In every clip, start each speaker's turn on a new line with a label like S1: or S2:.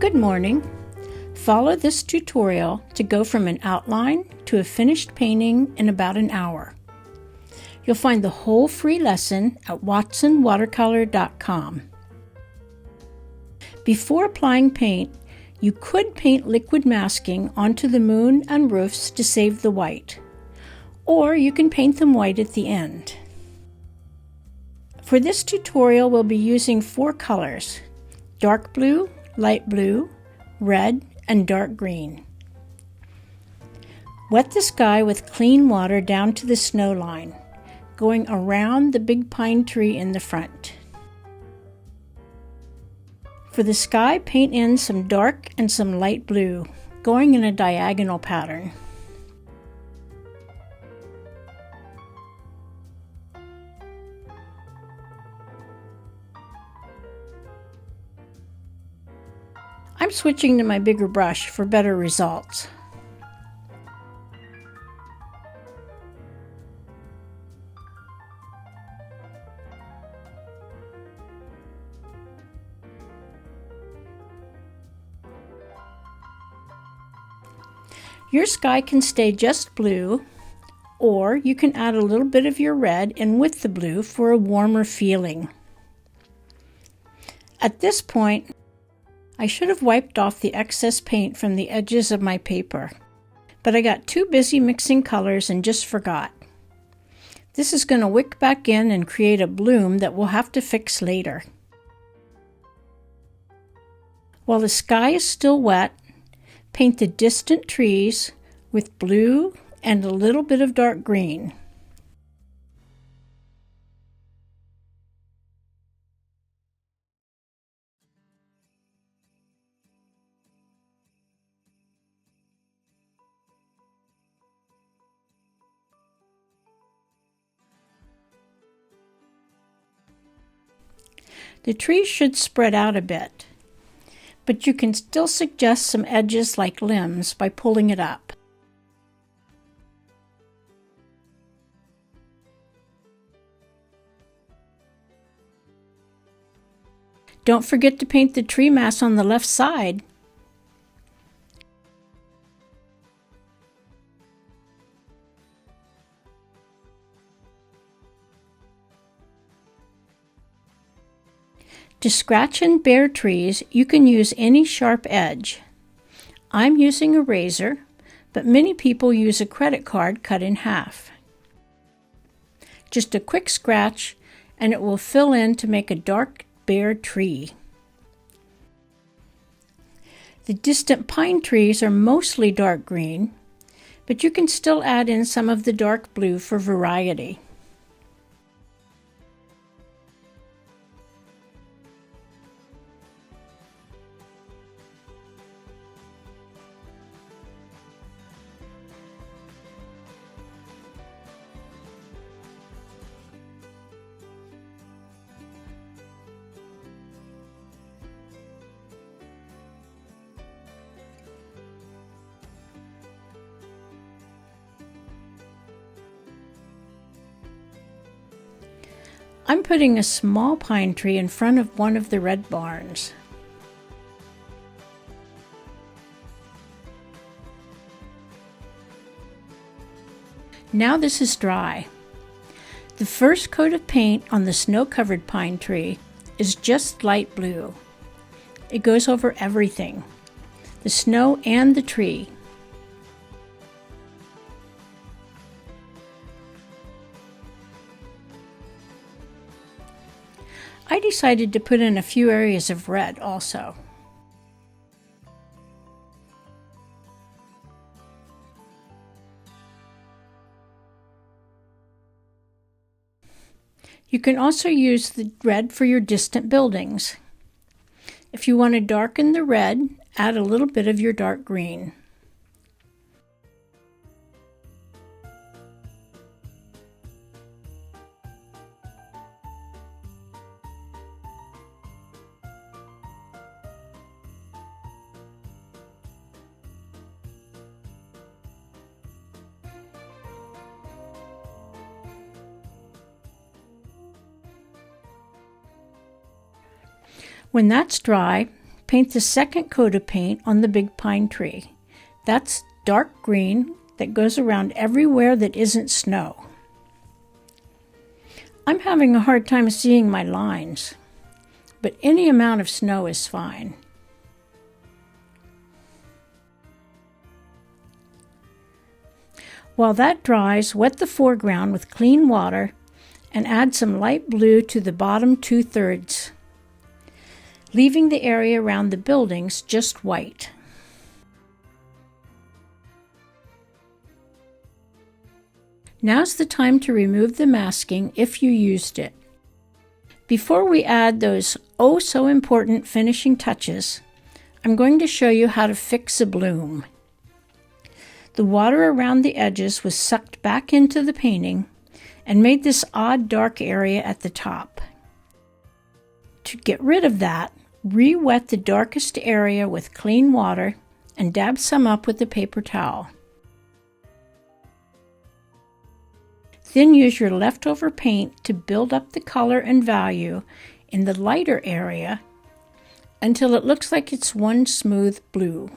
S1: Good morning. Follow this tutorial to go from an outline to a finished painting in about an hour. You'll find the whole free lesson at watsonwatercolor.com. Before applying paint, you could paint liquid masking onto the moon and roofs to save the white, or you can paint them white at the end. For this tutorial, we'll be using 4 colors: dark blue, light blue, red, and dark green. Wet the sky with clean water down to the snow line, going around the big pine tree in the front. For the sky, paint in some dark and some light blue, going in a diagonal pattern. I'm switching to my bigger brush for better results. Your sky can stay just blue, or you can add a little bit of your red in with the blue for a warmer feeling. At this point, I should have wiped off the excess paint from the edges of my paper, but I got too busy mixing colors and just forgot. This is going to wick back in and create a bloom that we'll have to fix later. While the sky is still wet, paint the distant trees with blue and a little bit of dark green. The trees should spread out a bit, but you can still suggest some edges like limbs by pulling it up. Don't forget to paint the tree mass on the left side. To scratch and bare trees, you can use any sharp edge. I'm using a razor, but many people use a credit card cut in half. Just a quick scratch, and it will fill in to make a dark, bare tree. The distant pine trees are mostly dark green, but you can still add in some of the dark blue for variety. I'm putting a small pine tree in front of one of the red barns. Now this is dry. The first coat of paint on the snow-covered pine tree is just light blue. It goes over everything, the snow and the tree. I decided to put in a few areas of red also. You can also use the red for your distant buildings. If you want to darken the red, add a little bit of your dark green. When that's dry, paint the second coat of paint on the big pine tree. That's dark green that goes around everywhere that isn't snow. I'm having a hard time seeing my lines, but any amount of snow is fine. While that dries, wet the foreground with clean water and add some light blue to the bottom 2/3, leaving the area around the buildings just white. Now's the time to remove the masking if you used it. Before we add those oh so important finishing touches, I'm going to show you how to fix a bloom. The water around the edges was sucked back into the painting and made this odd dark area at the top. To get rid of that, re-wet the darkest area with clean water and dab some up with a paper towel. Then use your leftover paint to build up the color and value in the lighter area until it looks like it's one smooth blue.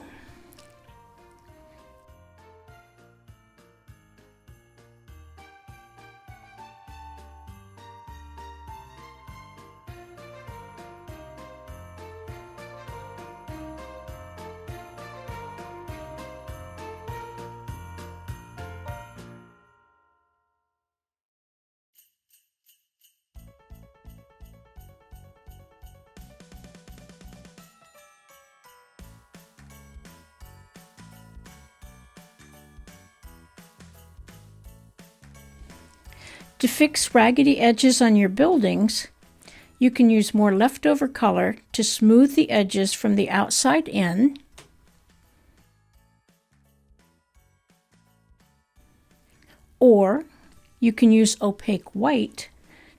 S1: To fix raggedy edges on your buildings, you can use more leftover color to smooth the edges from the outside in, or you can use opaque white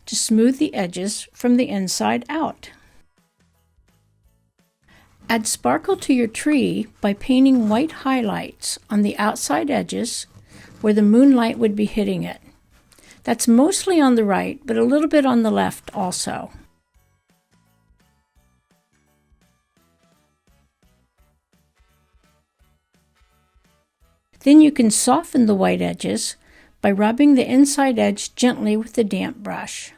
S1: to smooth the edges from the inside out. Add sparkle to your tree by painting white highlights on the outside edges where the moonlight would be hitting it. That's mostly on the right, but a little bit on the left also. Then you can soften the white edges by rubbing the inside edge gently with a damp brush.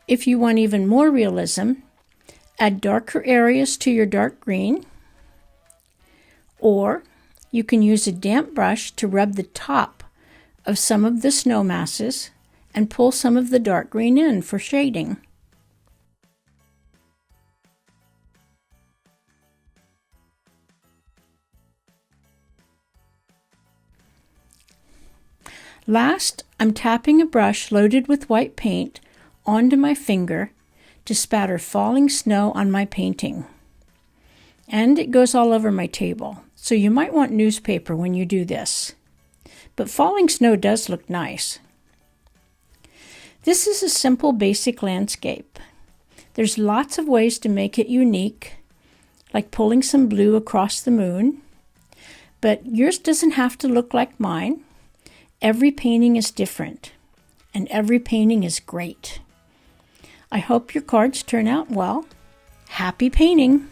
S1: If you want even more realism, add darker areas to your dark green, or you can use a damp brush to rub the top of some of the snow masses and pull some of the dark green in for shading. Last, I'm tapping a brush loaded with white paint onto my finger to spatter falling snow on my painting. And it goes all over my table, so you might want newspaper when you do this. But falling snow does look nice. This is a simple basic landscape. There's lots of ways to make it unique, like pulling some blue across the moon, but yours doesn't have to look like mine. Every painting is different, and every painting is great. I hope your cards turn out well. Happy painting!